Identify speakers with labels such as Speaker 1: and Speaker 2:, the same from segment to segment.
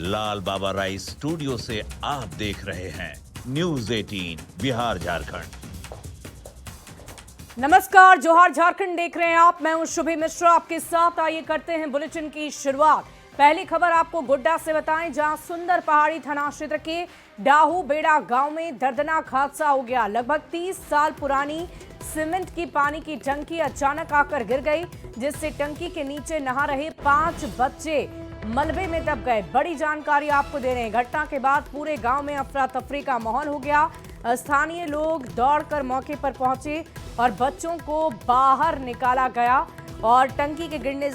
Speaker 1: लाल बाबा rice studio से आप देख रहे हैं न्यूज 18 बिहार झारखंड।
Speaker 2: नमस्कार, जोहार झारखंड देख रहे हैं आप। मैं हूं शुभी मिश्रा आपके साथ। आइए करते हैं बुलेटिन की शुरुआत। पहली खबर आपको गोड्डा से बताएं, जहां सुंदर पहाड़ी थाना क्षेत्र के डाहू बेड़ा गांव में दर्दनाक हादसा हो गया। लगभग 30 साल पुरानी सीमेंट की पानी की टंकी अचानक आकर गिर गई, जिससे टंकी के नीचे नहा रहे 5 बच्चे मलबे में दब गए। बड़ी जानकारी आपको दे रहे हैं। घटना के बाद पूरे गांव में अफरा तफरी का माहौल हो गया। स्थानीय लोग दौड़कर मौके पर पहुंचे और बच्चों को बाहर निकाला गया और टंकी के गिरने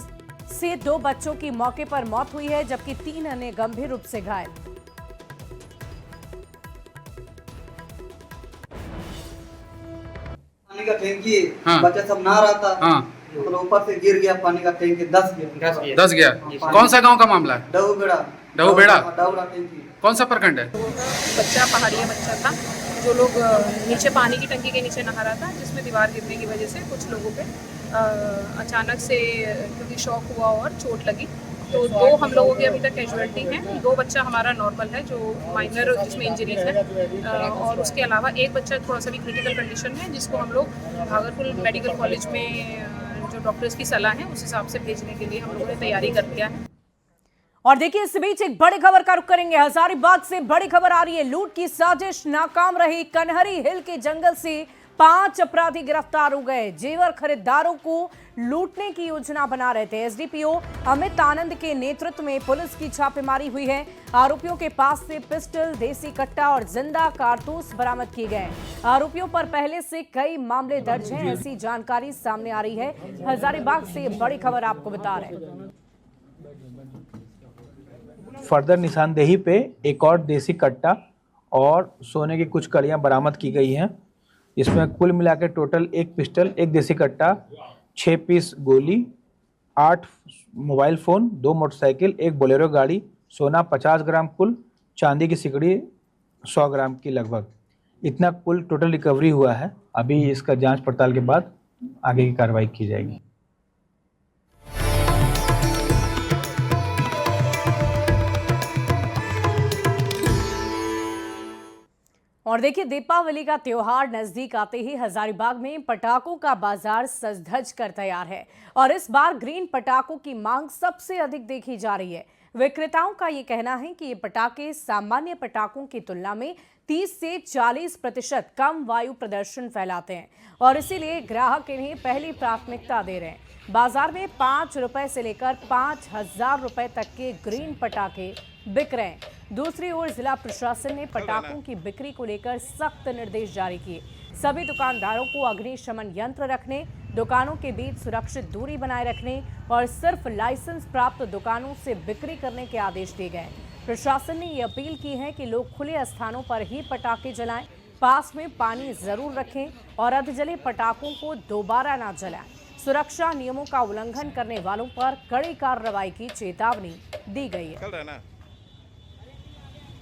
Speaker 2: से 2 बच्चों की मौके पर मौत हुई है, जबकि 3 अन्य गंभीर रूप से घायल।
Speaker 3: पानी का टैंकी बच्चा सब नहा रहा था और ऊपर से गिर गया। पानी का टैंकी दस गया।
Speaker 4: कौन सा गांव का मामला है?
Speaker 3: डहू बेड़ा टैंकी।
Speaker 4: कौन सा प्रखंड है?
Speaker 5: बच्चा पहाड़िया बच्चा था, जो लोग नीचे पानी की टंकी के नीचे नहा रहा था, जिसमें दीवार गिरने की वजह से कुछ लोगों पे अचानक से क्योंकि शॉक हुआ और चोट लगी। तो 2 हम लोगों की अभी तक कैजुअलिटी हैं। 2 बच्चा हमारा नॉर्मल है, जो माइनर जिसमें इंजरीज है, और उसके अलावा 1 बच्चा थोड़ा सा भी क्रिटिकल कंडीशन है, जिसको हम लोग भागलपुर मेडिकल कॉलेज में जो डॉक्टर्स की सलाह है उस हिसाब से भेजने के लिए हम लोगों ने तैयारी कर लिया है।
Speaker 2: और देखिए, इस बीच एक बड़ी खबर का रुख करेंगे। हजारीबाग से बड़ी खबर आ रही है। लूट की साजिश नाकाम रही। कन्हरी हिल के जंगल से 5 अपराधी गिरफ्तार हो गए। जेवर खरीदारों को लूटने की योजना बना रहे थे। एसडीपीओ अमित आनंद के नेतृत्व में पुलिस की छापेमारी हुई है। आरोपियों के पास से पिस्टल, देसी कट्टा और जिंदा कारतूस बरामद किए गए। आरोपियों पर पहले से कई मामले दर्ज हैं, ऐसी जानकारी सामने आ रही है। हजारीबाग से बड़ी खबर आपको बता रहे हैं।
Speaker 6: फर्दर निशानदेही पे एक और देसी कट्टा और सोने की कुछ कड़ियां बरामद की गई हैं। इसमें कुल मिलाकर टोटल 1 पिस्टल, 1 देसी कट्टा, 6 पीस गोली, 8 मोबाइल फ़ोन, 2 मोटरसाइकिल, 1 बोलेरो गाड़ी, सोना 50 ग्राम कुल, चांदी की सिकड़ी 100 ग्राम की लगभग। इतना कुल टोटल रिकवरी हुआ है। अभी इसका जांच पड़ताल के बाद आगे की कार्रवाई की जाएगी।
Speaker 2: और देखिए, दीपावली का त्योहार नजदीक आते ही हजारीबाग में पटाखों का बाजार सज धज कर तैयार है और इस बार ग्रीन पटाखों की मांग सबसे अधिक देखी जा रही है। विक्रेताओं का ये कहना है कि ये पटाखे सामान्य पटाखों की तुलना में 30 से 40% कम वायु प्रदर्शन फैलाते हैं और इसीलिए ग्राहक इन्हें पहली प्राथमिकता दे रहे हैं। बाजार में 5 रुपए से लेकर 5,000 रुपए तक के ग्रीन पटाखे बिक रहे हैं। दूसरी ओर जिला प्रशासन ने पटाखों की बिक्री को लेकर सख्त निर्देश जारी किए। सभी दुकानदारों को अग्निशमन यंत्र रखने, दुकानों के बीच सुरक्षित दूरी बनाए रखने और सिर्फ लाइसेंस प्राप्त दुकानों से बिक्री करने के आदेश दिए गए। प्रशासन ने ये अपील की है कि लोग खुले स्थानों पर ही पटाखे जलाएं, पास में पानी जरूर रखें और अधजले पटाखों को दोबारा ना जलाएं। सुरक्षा नियमों का उल्लंघन करने वालों पर कड़ी कार्रवाई की चेतावनी दी गई है।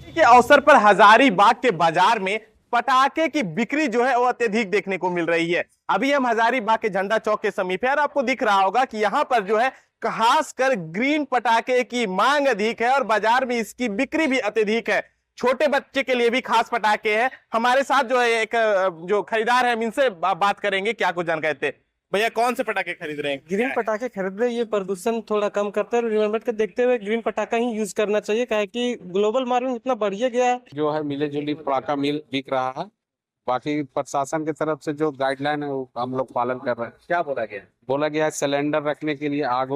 Speaker 7: के अवसर पर हजारीबाग के बाजार में पटाखे की बिक्री जो है वो अत्यधिक देखने को मिल रही है। अभी हम हजारीबाग के झंडा चौक के समीप है और आपको दिख रहा होगा कि यहाँ पर जो है खासकर ग्रीन पटाखे की मांग अधिक है और बाजार में इसकी बिक्री भी अत्यधिक है। छोटे बच्चे के लिए भी खास पटाखे हैं। हमारे साथ जो है एक जो खरीदार है, हम इनसे बात करेंगे क्या कुछ जानकारी देते। भैया, कौन से पटाखे खरीद रहे हैं?
Speaker 8: ग्रीन पटाखे खरीद रहे हैं। ये प्रदूषण थोड़ा कम करता है। एनवायरनमेंट को देखते हुए ग्रीन पटाखा ही यूज करना चाहिए, क्या है कि ग्लोबल वार्मिंग इतना बढ़िया गया है।
Speaker 4: जो है मिले जुली पटाखा मिल बिक रहा है। बाकी प्रशासन की तरफ से जो गाइडलाइन है वो हम लोग पालन कर रहे हैं।
Speaker 7: क्या बोला गया?
Speaker 4: बोला गया है सिलेंडर रखने के लिए, आग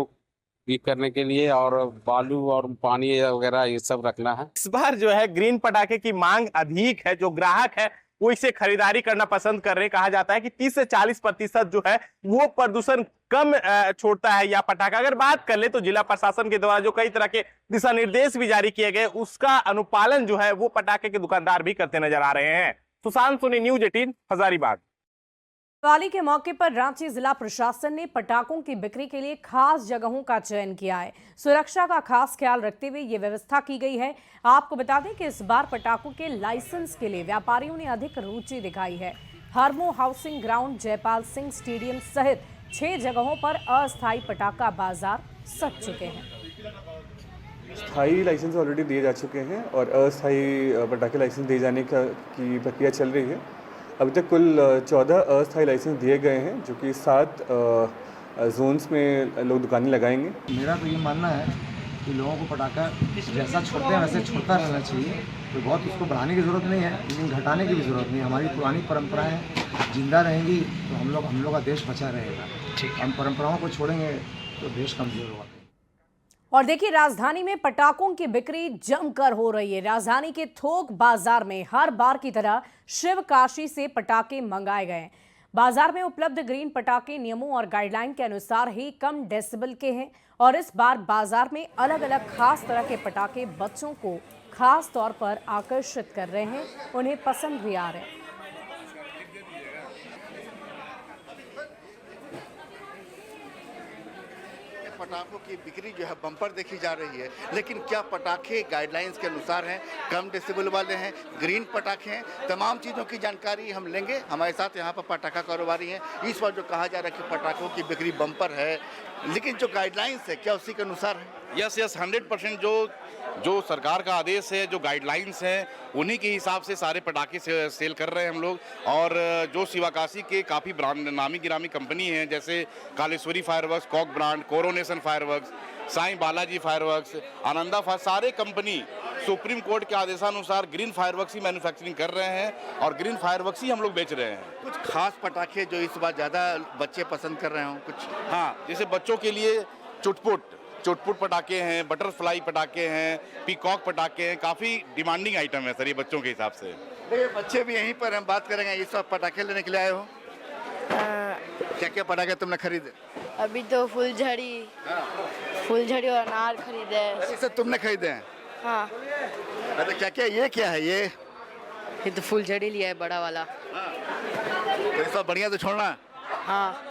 Speaker 4: बीक करने के लिए और बालू और पानी वगैरह ये सब रखना है।
Speaker 7: इस बार जो है ग्रीन पटाखे की मांग अधिक है। जो ग्राहक है वो इसे खरीदारी करना पसंद कर रहे हैं। कहा जाता है कि 30 से 40% जो है वो प्रदूषण कम छोड़ता है या पटाखा। अगर बात कर ले तो जिला प्रशासन के द्वारा जो कई तरह के दिशा निर्देश भी जारी किए गए, उसका अनुपालन जो है वो पटाखे के दुकानदार भी करते नजर आ रहे हैं। सुशांत सोनी, न्यूज 18 हजारीबाग।
Speaker 2: दिवाली के मौके पर रांची जिला प्रशासन ने पटाखों की बिक्री के लिए खास जगहों का चयन किया है। सुरक्षा का खास ख्याल रखते हुए ये व्यवस्था की गई है। आपको बता दें कि इस बार पटाखों के लाइसेंस के लिए व्यापारियों ने अधिक रुचि दिखाई है। Harmu housing ground, Jaipal Singh stadium सहित 6 जगहों पर अस्थायी पटाखा बाजार सज चुके हैं।
Speaker 9: स्थायी लाइसेंस ऑलरेडी दिए जा चुके हैं और अस्थायी पटाखे लाइसेंस दिए जाने की प्रक्रिया चल रही है। अभी तक कुल 14 अस्थायी लाइसेंस दिए गए हैं, जो कि 7 जोन्स में लोग दुकानें लगाएंगे।
Speaker 10: मेरा तो ये मानना है कि लोगों को पटाखा जैसा छोड़ते हैं वैसे छोड़ता रहना चाहिए। तो बहुत उसको बढ़ाने की ज़रूरत नहीं है, लेकिन घटाने की भी ज़रूरत नहीं है। हमारी पुरानी परंपराएं जिंदा रहेंगी तो हम लोग का देश बचा रहेगा। हम परंपराओं को छोड़ेंगे तो देश कमज़ोर होगा।
Speaker 2: और देखिए, राजधानी में पटाखों की बिक्री जमकर हो रही है। राजधानी के थोक बाजार में हर बार की तरह शिव काशी से पटाखे मंगाए गए। बाजार में उपलब्ध ग्रीन पटाखे नियमों और गाइडलाइन के अनुसार ही कम डेसिबल के हैं और इस बार बाजार में अलग अलग खास तरह के पटाखे बच्चों को खास तौर पर आकर्षित कर रहे हैं, उन्हें पसंद भी आ रहे हैं।
Speaker 11: पटाखों की बिक्री जो है बम्पर देखी जा रही है, लेकिन क्या पटाखे गाइडलाइंस के अनुसार हैं, कम डेसिबल वाले हैं, ग्रीन पटाखे हैं, तमाम चीज़ों की जानकारी हम लेंगे। हमारे साथ यहाँ पर पटाखा कारोबारी हैं। इस बार जो कहा जा रहा है कि पटाखों की बिक्री बम्पर है, लेकिन जो गाइडलाइंस है क्या उसी के अनुसार है?
Speaker 12: यस 100% जो सरकार का आदेश है, जो गाइडलाइंस हैं, उन्हीं के हिसाब से सारे पटाखे सेल कर रहे हैं हम लोग। और जो शिवाकाशी के काफ़ी ब्रांड नामी गिरामी कंपनी हैं, जैसे Kaleshwari fireworks, cock brand, coronation fireworks, Sai Balaji fireworks, Ananda fire, सारे कंपनी सुप्रीम कोर्ट के आदेशानुसार ग्रीन फायरवर्क्स ही मैन्युफैक्चरिंग कर रहे हैं और ग्रीन फायरवर्क्स ही हम लोग बेच रहे हैं।
Speaker 11: कुछ खास पटाखे जो इस बार ज़्यादा बच्चे पसंद कर रहे हों कुछ?
Speaker 12: हाँ, जैसे बच्चों के लिए चुटपुट पटाखे हैं, बटरफ्लाई पटाखे हैं, पीकॉक पटाखे हैं। काफ़ी डिमांडिंग आइटम है सर ये बच्चों के हिसाब से।
Speaker 11: बच्चे भी यहीं पर हम बात करेंगे। इस वक्त पटाखे लेने के लिए आए हो? क्या क्या पटाखे तुमने खरीदे?
Speaker 13: अभी तो फुलझड़ी और अनार खरीदे।
Speaker 11: ये सब तुमने खरीदे हैं?
Speaker 13: हाँ।
Speaker 11: अरे क्या क्या है ये?
Speaker 13: ये तो फुलझड़ी लिया है, बड़ा वाला।
Speaker 11: तो इस बार बढ़िया तो छोड़ना।
Speaker 13: हाँ।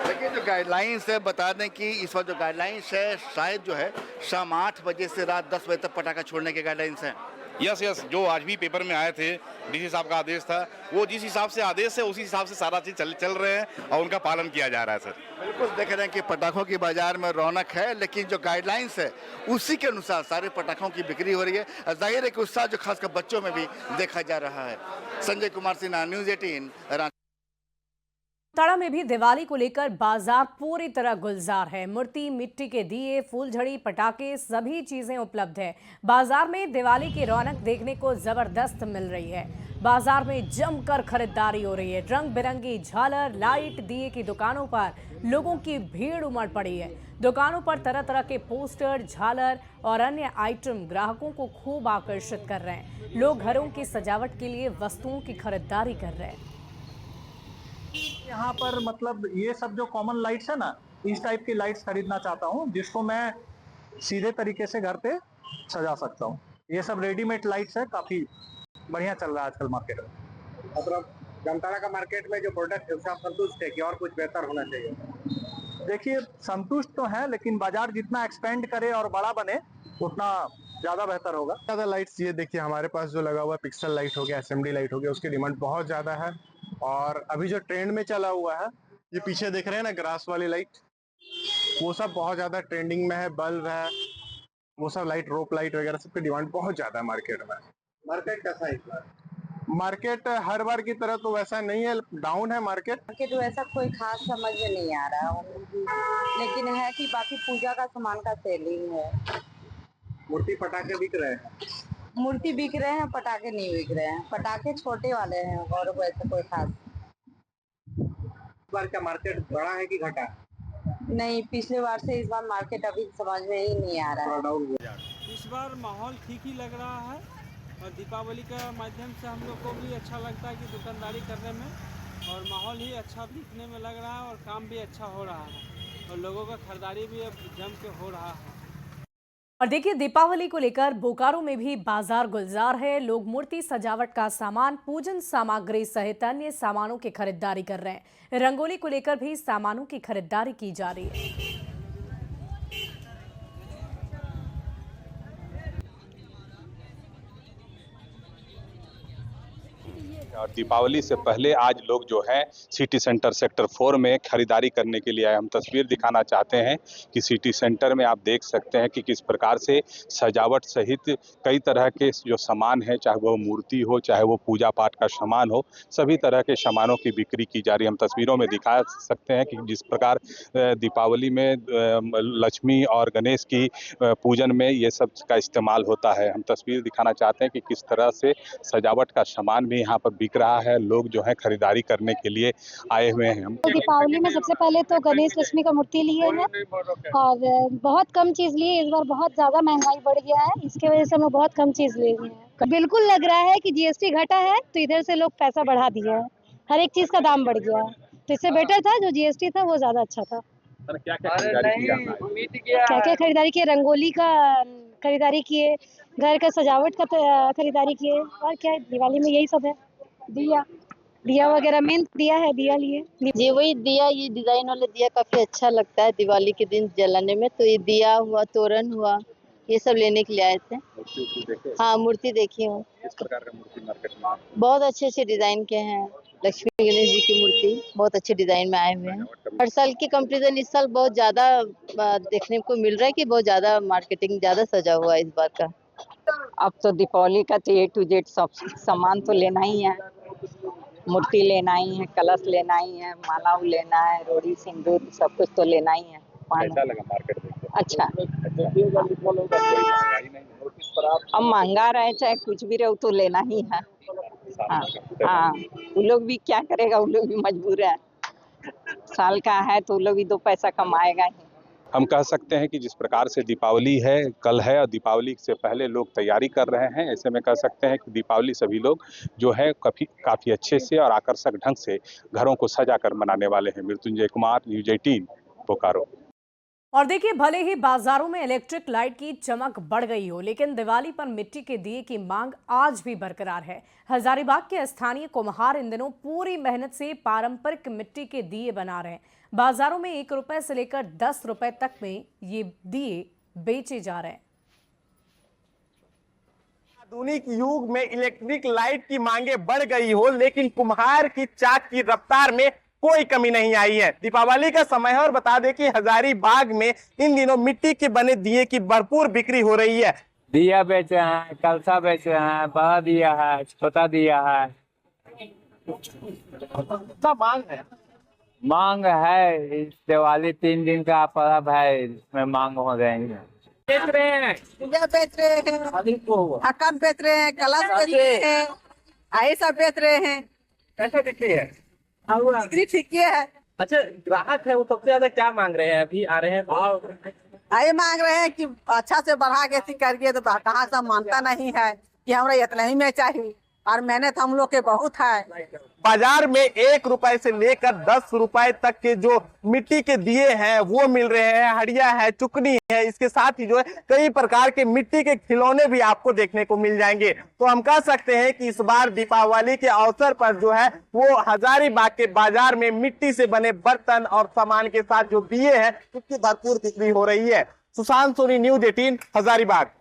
Speaker 11: लेकिन जो गाइडलाइंस है, बता दें कि इस वक्त जो गाइडलाइंस है शायद जो है शाम 8 बजे से रात 10 बजे तक पटाखा छोड़ने के गाइडलाइंस हैं।
Speaker 12: यस जो आज भी पेपर में आए थे, डीसी साहब का आदेश था, वो जिस हिसाब से आदेश है उसी हिसाब से सारा चीज़ चल रहे हैं और उनका पालन किया जा रहा है सर।
Speaker 11: बिल्कुल देख रहे हैं कि पटाखों की बाजार में रौनक है, लेकिन जो गाइडलाइंस है उसी के अनुसार सारे पटाखों की बिक्री हो रही है। जाहिर है कि उत्साह जो खासकर बच्चों में भी देखा जा रहा है। संजय कुमार सिन्हा, न्यूज़ 18।
Speaker 2: ताड़ा में भी दिवाली को लेकर बाजार पूरी तरह गुलजार है। मूर्ति, मिट्टी के दिए, फूलझड़ी, पटाखे, सभी चीजें उपलब्ध है। बाजार में दिवाली की रौनक देखने को जबरदस्त मिल रही है। बाजार में जमकर खरीदारी हो रही है। रंग बिरंगी झालर, लाइट, दिए की दुकानों पर लोगों की भीड़ उमड़ पड़ी है। दुकानों पर तरह तरह के पोस्टर, झालर और अन्य आइटम ग्राहकों को खूब आकर्षित कर रहे हैं। लोग घरों की सजावट के लिए वस्तुओं की खरीदारी कर रहे हैं।
Speaker 14: यहाँ पर मतलब ये सब जो कॉमन लाइट्स है ना, इस टाइप की लाइट्स खरीदना चाहता हूँ जिसको मैं सीधे तरीके से घर पे सजा सकता हूँ। ये सब रेडीमेड लाइट्स है, काफी बढ़िया चल रहा है आजकल मार्केट में।
Speaker 15: मतलब जामताड़ा का मार्केट में जो प्रोडक्ट है उससे आप संतुष्ट है कि और कुछ बेहतर होना चाहिए?
Speaker 14: देखिए, संतुष्ट तो है, लेकिन बाजार जितना एक्सपेंड करे और बड़ा बने उतना ज्यादा बेहतर होगा।
Speaker 16: ज्यादा लाइट्स, ये देखिए हमारे पास जो लगा हुआ है पिक्सल लाइट हो गया, एसएमडी लाइट हो गया, उसकी डिमांड बहुत ज्यादा है। और अभी जो ट्रेंड में चला हुआ है, ये पीछे देख रहे हैं ना ग्रास वाली लाइट, वो सब बहुत ज्यादा ट्रेंडिंग में है। बल्ब है, वो सब लाइट, रोप लाइट वगैरह सबकी डिमांड बहुत ज्यादा है मार्केट में।
Speaker 15: मार्केट कैसा है इस बार?
Speaker 16: मार्केट हर बार की तरह तो वैसा नहीं है, डाउन है मार्केट
Speaker 17: वैसा कोई खास समझ में नहीं आ रहा, लेकिन है कि बाकी पूजा का सामान का सेलिंग है।
Speaker 15: मूर्ति पटाखे बिक रहे हैं?
Speaker 17: मूर्ति बिक रहे हैं, पटाखे नहीं बिक रहे हैं। पटाखे छोटे वाले हैं और वैसे कोई खास।
Speaker 15: इस बार क्या मार्केट बढ़ा है कि घटा?
Speaker 17: नहीं, पिछले बार से इस बार मार्केट अभी समझ में ही नहीं आ रहा है।
Speaker 8: इस बार माहौल ठीक ही लग रहा है और दीपावली का माध्यम से हम लोग को भी अच्छा लगता है कि दुकानदारी करने में, और माहौल ही अच्छा दिखने में लग रहा है और काम भी अच्छा हो रहा है और लोगों का खरीदारी भी अब जम के हो रहा है।
Speaker 2: और देखिए, दीपावली को लेकर बोकारो में भी बाजार गुलजार है। लोग मूर्ति, सजावट का सामान, पूजन सामग्री सहित अन्य सामानों की खरीदारी कर रहे हैं। रंगोली को लेकर भी सामानों की खरीदारी की जा रही है।
Speaker 18: और दीपावली से पहले आज लोग जो है सिटी सेंटर सेक्टर 4 में खरीदारी करने के लिए आए। हम तस्वीर दिखाना चाहते हैं कि सिटी सेंटर में आप देख सकते हैं कि किस प्रकार से सजावट सहित कई तरह के जो सामान है, चाहे वो मूर्ति हो, चाहे वो पूजा पाठ का सामान हो, सभी तरह के सामानों की बिक्री की जा रही है। हम तस्वीरों में दिखा सकते हैं कि जिस प्रकार दीपावली में लक्ष्मी और गणेश की पूजन में ये सब का इस्तेमाल होता है। हम तस्वीर दिखाना चाहते हैं कि किस तरह से सजावट का सामान भी यहाँ पर बिक रहा है। लोग जो है खरीदारी करने के लिए आए हुए हैं। हम
Speaker 19: दीपावली में सबसे पहले तो गणेश लक्ष्मी का मूर्ति लिए हैं और बहुत कम चीज लिए। इस बार बहुत ज्यादा महंगाई बढ़ गया है, इसके वजह से हम बहुत कम चीज ले रहे हैं। बिल्कुल लग रहा है कि जीएसटी घटा है तो इधर से लोग पैसा बढ़ा दिया है, हर एक चीज का दाम बढ़ गया है, तो इससे बेटर था जो जीएसटी था वो ज्यादा अच्छा था।
Speaker 18: क्या क्या
Speaker 19: खरीदारी किए? रंगोली का खरीदारी किए, घर का सजावट का खरीदारी किए, और क्या दिवाली में यही सब है। दिया वगैरह मेन दिया है, दिया लिए
Speaker 13: जी वही दिया, ये डिजाइन वाले दिया काफी अच्छा लगता है दिवाली के दिन जलाने में, तो ये दिया हुआ, तोरण हुआ, ये सब लेने के लिए आए थे। हाँ मूर्ति देखी हूँ,
Speaker 18: किस प्रकार का मूर्ति मार्केट में?
Speaker 13: बहुत अच्छे अच्छे डिजाइन के हैं। लक्ष्मी गणेश जी की मूर्ति बहुत अच्छे डिजाइन में आए हुए हैं। हर साल की कंपैरिजन इस साल बहुत ज्यादा देखने को मिल रहा है कि बहुत ज्यादा मार्केटिंग ज्यादा सजा हुआ है इस बार का।
Speaker 17: अब तो दीपावली का तो A to Z सब सामान तो लेना ही है, मूर्ति लेना ही है, कलश लेना ही है, माला लेना है, रोड़ी सिंदूर सब कुछ तो लेना ही है।
Speaker 18: कैसा लगा मार्केट में?
Speaker 17: अच्छा, अब महंगा रहे चाहे कुछ भी रहे तो लेना ही है। हाँ, वो लोग भी क्या करेगा, वो लोग भी मजबूर है, साल का है तो वो लोग भी दो पैसा कमाएगा ही।
Speaker 18: हम कह सकते हैं कि जिस प्रकार से दीपावली है कल है और दीपावली से पहले लोग तैयारी कर रहे हैं, ऐसे में कह सकते हैं कि दीपावली सभी लोग जो है काफ़ी अच्छे से और आकर्षक ढंग से घरों को सजा कर मनाने वाले हैं। मृत्युंजय कुमार, न्यूज़ 18 बोकारो।
Speaker 2: और देखिए, भले ही बाजारों में इलेक्ट्रिक लाइट की चमक बढ़ गई हो, लेकिन दिवाली पर मिट्टी के दिए की मांग आज भी बरकरार है। हजारीबाग के स्थानीय कुम्हार इन दिनों पूरी मेहनत से पारंपरिक मिट्टी के दिए बना रहे हैं। बाजारों में 1 रुपए से लेकर 10 रुपए तक में ये दिए बेचे जा रहे हैं।
Speaker 7: आधुनिक युग में इलेक्ट्रिक लाइट की मांगे बढ़ गई हो, लेकिन कुम्हार की चाक की रफ्तार में कोई कमी नहीं आई है। दीपावली का समय है और बता दें कि हजारीबाग में इन दिनों मिट्टी के बने दिए की भरपूर बिक्री हो रही है।
Speaker 20: दिया बेचे हैं, कलसा बेचे हैं, बड़ा दिया है, छोटा दिया है।
Speaker 7: कितना
Speaker 20: मांग है इस दिवाली 3 दिन का पर्व है, इसमें मांग हो जाएंगे।
Speaker 7: बेच रहे हैं,
Speaker 17: बेच रहे हैं, हक्कन बेच रहे हैं, कलश बेच रहे हैं, आई सब बेच रहे हैं।
Speaker 7: कैसे बिक्री है?
Speaker 17: बिक्री ठीक है।
Speaker 7: अच्छा, ग्राहक है वो सबसे ज्यादा क्या मांग रहे हैं? अभी आ रहे हैं भाव
Speaker 17: आई मांग रहे हैं कि अच्छा से बढ़ा के करिए, तो कहाँ से मानता नहीं है कि हमरा इतना ही में चाहिए, और मेहनत हम लोग के बहुत है।
Speaker 7: बाजार में 1 रुपए से लेकर 10 रुपए तक के जो मिट्टी के दिए हैं वो मिल रहे हैं। हड़िया है, चुकनी है, इसके साथ ही जो है कई प्रकार के मिट्टी के खिलौने भी आपको देखने को मिल जाएंगे। तो हम कह सकते हैं कि इस बार दीपावली के अवसर पर जो है वो हजारीबाग के बाजार में मिट्टी से बने बर्तन और सामान के साथ जो दिए हैं उसकी भरपूर बिक्री हो रही है। सुशांत सोनी, न्यूज़ 18 हजारीबाग।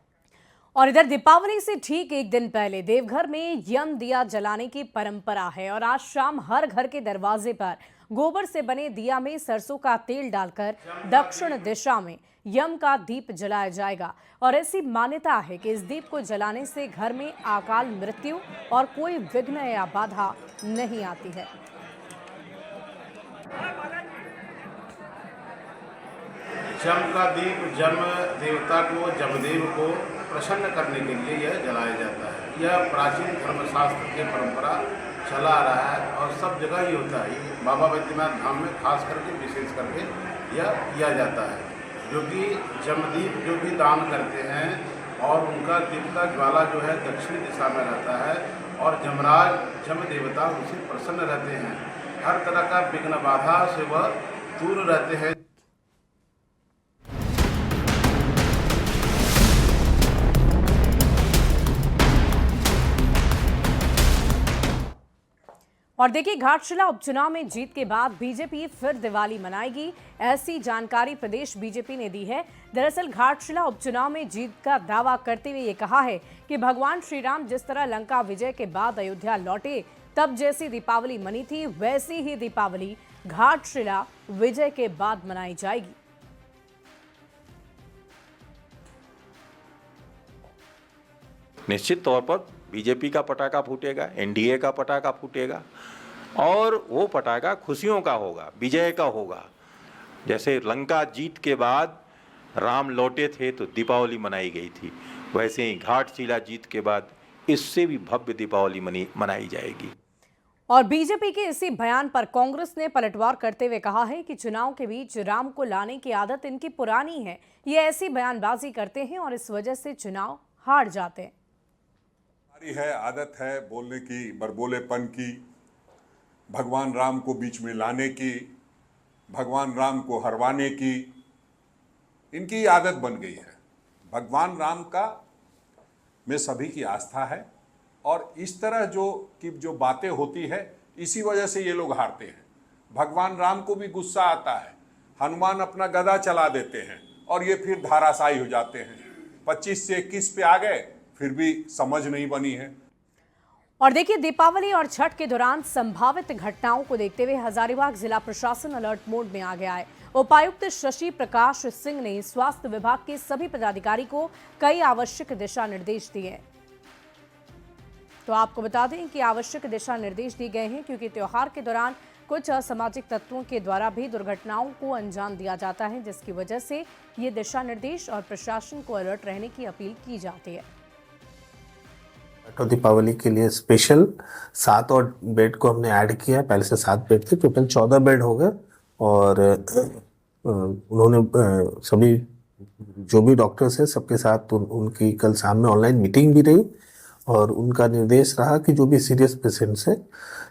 Speaker 2: और इधर दीपावली से ठीक एक दिन पहले देवघर में यम दिया जलाने की परंपरा है और आज शाम हर घर के दरवाजे पर गोबर से बने दिया में सरसों का तेल डालकर दक्षिण दिशा में यम का दीप जलाया जाएगा। और ऐसी मान्यता है कि इस दीप को जलाने से घर में अकाल मृत्यु और कोई विघ्न या बाधा नहीं आती है।
Speaker 21: जम का दीप जम देवता को, जमदेव को प्रसन्न करने के लिए यह जलाया जाता है। यह प्राचीन धर्मशास्त्र की परंपरा चला आ रहा है और सब जगह ही होता है। बाबा बैद्यनाथ धाम में खास करके विशेष करके यह किया जाता है, जो कि जमदीप जो भी दान करते हैं और उनका दीप का ज्वाला जो है दक्षिण दिशा में रहता है और जमराज जम देवता उनसे प्रसन्न रहते हैं। हर तरह का विघ्न बाधा से वह दूर रहते हैं।
Speaker 2: और देखिए, घाटशिला उपचुनाव में जीत के बाद बीजेपी फिर दिवाली मनाएगी, ऐसी जानकारी प्रदेश बीजेपी ने दी है। दरअसल घाटशिला उपचुनाव में जीत का दावा करते हुए ये कहा है कि भगवान श्री राम जिस तरह लंका विजय के बाद अयोध्या लौटे, तब जैसी दीपावली मनी थी वैसी ही दीपावली घाटशिला विजय के बाद मनाई जाएगी।
Speaker 1: निश्चित तौर पर बीजेपी का पटाखा फूटेगा, एनडीए का पटाखा फूटेगा और वो पटाखा खुशियों का होगा, विजय का होगा। जैसे लंका जीत के बाद राम लौटे थे तो दीपावली मनाई गई थी, वैसे ही घाटशिला जीत के बाद इससे भी भव्य दीपावली मनाई जाएगी।
Speaker 2: और बीजेपी के इसी बयान पर कांग्रेस ने पलटवार करते हुए कहा है कि चुनाव के बीच राम को लाने की आदत इनकी पुरानी है। ये ऐसी बयानबाजी करते हैं और इस वजह से चुनाव हार जाते हैं।
Speaker 22: है आदत है बोलने की, बरबोलेपन की, भगवान राम को बीच में लाने की, भगवान राम को हरवाने की, इनकी आदत बन गई है। भगवान राम का में सभी की आस्था है और इस तरह जो बातें होती है इसी वजह से ये लोग हारते हैं। भगवान राम को भी गुस्सा आता है, हनुमान अपना गदा चला देते हैं और ये फिर धाराशायी हो जाते हैं। 25 से 21 पे आ गए फिर भी समझ नहीं बनी है।
Speaker 2: और देखिए, दीपावली और छठ के दौरान संभावित घटनाओं को देखते हुए हजारीबाग जिला प्रशासन अलर्ट मोड में आ गया है। उपायुक्त शशि प्रकाश सिंह ने स्वास्थ्य विभाग के सभी पदाधिकारी को कई आवश्यक दिशा निर्देश दिए हैं। तो आपको बता दें कि आवश्यक दिशा निर्देश दिए गए हैं क्योंकि त्योहार के दौरान कुछ असामाजिक तत्वों के द्वारा भी दुर्घटनाओं को अंजाम दिया जाता है, जिसकी वजह से ये दिशा निर्देश और प्रशासन को अलर्ट रहने की अपील की जाती है।
Speaker 23: तो दीपावली के लिए स्पेशल 7 और बेड को हमने ऐड किया है। पहले से 7 बेड थे, टोटल 14 बेड हो गए और उन्होंने सभी जो भी डॉक्टर्स हैं सबके साथ उनकी कल शाम में ऑनलाइन मीटिंग भी रही और उनका निर्देश रहा कि जो भी सीरियस पेशेंट्स हैं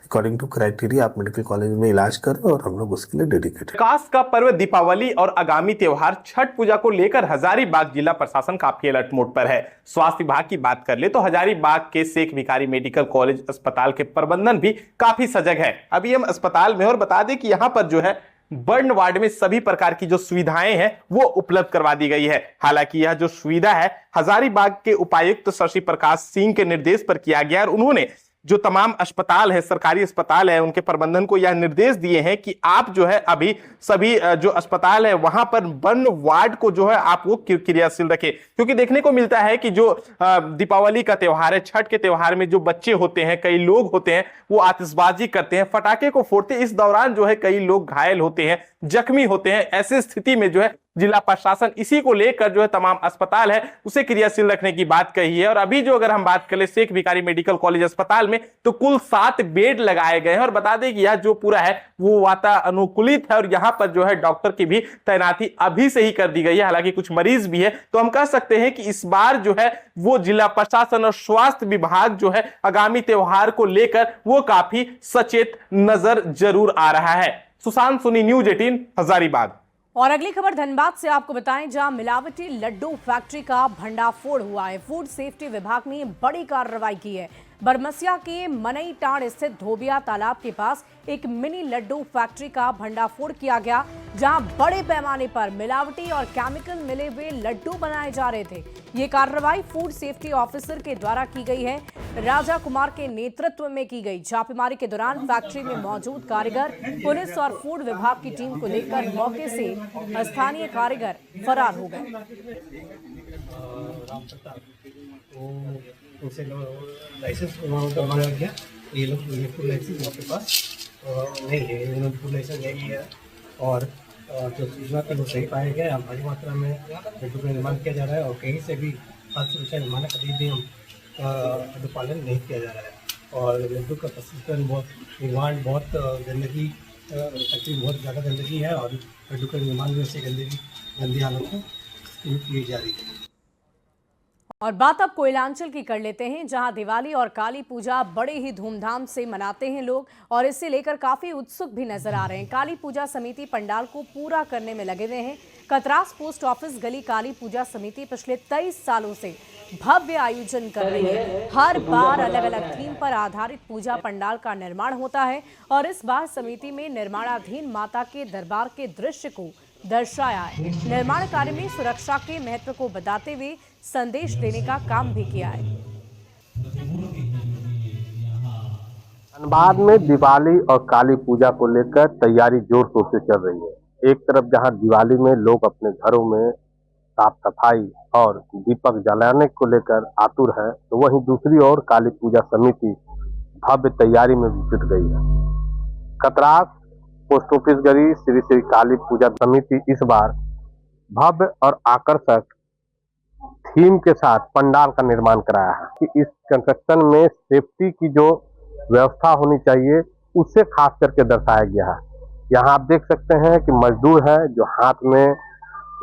Speaker 23: अकॉर्डिंग टू क्राइटेरिया आप मेडिकल कॉलेज में इलाज करें और हम लोग उसके लिए डेडिकेटेड।
Speaker 7: प्रकाश का पर्व दीपावली और आगामी त्योहार छठ पूजा को लेकर हजारीबाग जिला प्रशासन काफी अलर्ट मोड पर है। स्वास्थ्य विभाग की बात कर ले तो हजारीबाग के शेख भिखारी मेडिकल कॉलेज अस्पताल के प्रबंधन भी काफी सजग है। अभी हम अस्पताल में और बता दें कि यहाँ पर जो है बर्न वार्ड में सभी प्रकार की जो सुविधाएं हैं वो उपलब्ध करवा दी गई है। हालांकि यह जो सुविधा है हजारीबाग के उपायुक्त शशि प्रकाश सिंह के निर्देश पर किया गया और उन्होंने जो तमाम अस्पताल है, सरकारी अस्पताल है, उनके प्रबंधन को यह निर्देश दिए हैं कि आप जो है अभी सभी जो अस्पताल है वहां पर बर्न वार्ड को जो है आप वो क्रियाशील रखें, क्योंकि देखने को मिलता है कि जो दीपावली का त्योहार है, छठ के त्योहार में जो बच्चे होते हैं, कई लोग होते हैं वो आतिशबाजी करते हैं, पटाखे को फोड़ते हैं। इस दौरान जो है कई लोग घायल होते हैं, जख्मी होते हैं। ऐसी स्थिति में जो है जिला प्रशासन इसी को लेकर जो है तमाम अस्पताल है उसे क्रियाशील रखने की बात कही है। और अभी जो अगर हम बात करें शेख भिखारी मेडिकल कॉलेज अस्पताल में तो कुल 7 बेड लगाए गए हैं और बता दें कि यह जो पूरा है वो वातानुकूलित है और यहाँ पर जो है डॉक्टर की भी तैनाती अभी से ही कर दी गई है। हालांकि कुछ मरीज भी है तो हम कह सकते हैं कि इस बार जो है वो जिला प्रशासन और स्वास्थ्य विभाग जो है आगामी त्योहार को लेकर वो काफी सचेत नजर जरूर आ रहा है। सुशांत सुनी, न्यूज 18 हजारीबाग।
Speaker 2: और अगली खबर धनबाद से आपको बताएं, जहां मिलावटी लड्डू फैक्ट्री का भंडाफोड़ हुआ है। फूड सेफ्टी विभाग ने बड़ी कार्रवाई की है। बरमसिया के मनई टांड स्थित धोबिया तालाब के पास एक मिनी लड्डू फैक्ट्री का भंडाफोड़ किया गया, जहां बड़े पैमाने पर मिलावटी और केमिकल मिले हुए लड्डू बनाए जा रहे थे। ये कार्रवाई फूड सेफ्टी ऑफिसर के द्वारा की गई है। राजा कुमार के नेतृत्व में की गई छापेमारी के दौरान फैक्ट्री में मौजूद कारीगर, पुलिस और फूड विभाग की टीम को लेकर मौके से स्थानीय कारीगर फरार हो गए।
Speaker 24: उनसे लाइसेंस बनवाया गया, ये लोग फूड लाइसेंस आपके पास नहीं है, इन्होंने फूड लाइसेंस नहीं लिया और जो सूचना थी वो सही पाया गया। भारी मात्रा में लड्डू का निर्माण किया जा रहा है और कहीं से भी सुरक्षा निर्माण कभी भी लड्डू पालन नहीं किया जा रहा है। और लड्डू का प्रसंस्करण निर्माण बहुत गंदगी, फैक्ट्री बहुत ज़्यादा गंदगी है और लड्डू का निर्माण में से गंदी हालत में की जा रही है।
Speaker 2: और बात अब कोयलांचल की कर लेते हैं, जहां दिवाली और काली पूजा बड़े ही धूमधाम से मनाते हैं लोग और इसे लेकर काफी उत्सुक भी नजर आ रहे हैं। काली पूजा समिति पंडाल को पूरा करने में लगे हुए हैं। कतरास पोस्ट ऑफिस गली काली पूजा समिति पिछले 23 सालों से भव्य आयोजन कर रही है। हर बार अलग अलग थीम पर आधारित पूजा पंडाल का निर्माण होता है और इस बार समिति में निर्माणाधीन माता के दरबार के दृश्य को दर्शाया है। निर्माण कार्य में सुरक्षा के महत्व को बताते हुए संदेश देने का काम भी किया है।
Speaker 3: धनबाद में दिवाली और काली पूजा को लेकर तैयारी जोर शोर से चल रही है। एक तरफ जहां दिवाली में लोग अपने घरों में साफ सफाई और दीपक जलाने को लेकर आतुर है, तो वहीं दूसरी ओर काली पूजा समिति भव्य तैयारी में भी जुट गई है। खतरास पोस्ट ऑफिस गढ़ी श्री श्री काली पूजा समिति इस बार भव्य और आकर्षक थीम के साथ पंडाल का निर्माण कराया है कि इस कंस्ट्रक्शन में सेफ्टी की जो व्यवस्था होनी चाहिए उससे खास करके दर्शाया गया है। यहाँ आप देख सकते हैं कि मजदूर हैं जो हाथ में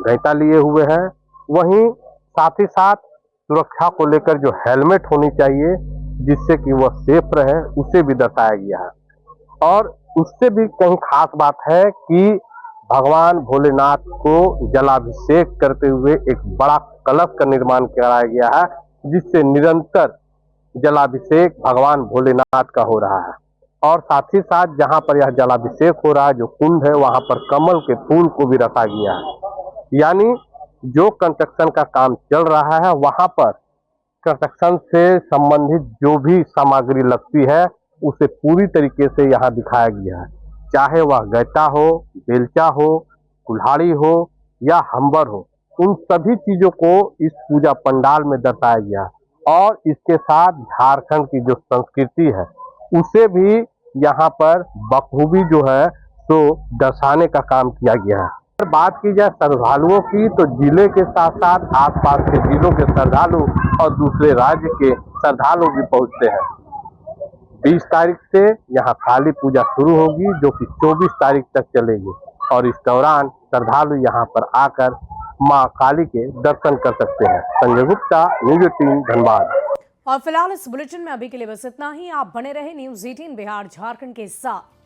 Speaker 3: घैंटा लिए हुए हैं, वहीं साथ ही साथ सुरक्षा को लेकर जो हेलमेट होनी चाहिए जिससे कि वह सेफ रहे उसे भी दर्शाया गया है। और उससे भी कहीं खास बात है कि भगवान भोलेनाथ को जलाभिषेक करते हुए एक बड़ा कलश का निर्माण कराया गया है जिससे निरंतर जलाभिषेक भगवान भोलेनाथ का हो रहा है। और साथ ही साथ जहां पर यह जलाभिषेक हो रहा है, जो कुंड है वहां पर कमल के फूल को भी रखा गया है। यानी जो कंस्ट्रक्शन का काम चल रहा है वहां पर कंस्ट्रक्शन से संबंधित जो भी सामग्री लगती है उसे पूरी तरीके से यहाँ दिखाया गया है, चाहे वह गैता हो, बेलचा हो, कुल्हाड़ी हो या हम्बर हो, उन सभी चीजों को इस पूजा पंडाल में दर्शाया गया है। और इसके साथ झारखंड की जो संस्कृति है उसे भी यहाँ पर बखूबी जो है तो दर्शाने का काम किया गया है। अगर बात की जाए श्रद्धालुओं की, तो जिले के साथ साथ आसपास के जिलों के श्रद्धालु और दूसरे राज्य के श्रद्धालु भी पहुँचते हैं। 20 तारीख से यहाँ काली पूजा शुरू होगी जो कि 24 तारीख तक चलेगी और इस दौरान श्रद्धालु यहाँ पर आकर मां काली के दर्शन कर सकते हैं। संजय गुप्ता, न्यूज़ 18 धनबाद।
Speaker 2: और फिलहाल इस बुलेटिन में अभी के लिए बस इतना ही। आप बने रहे न्यूज़ 18 बिहार झारखंड के साथ।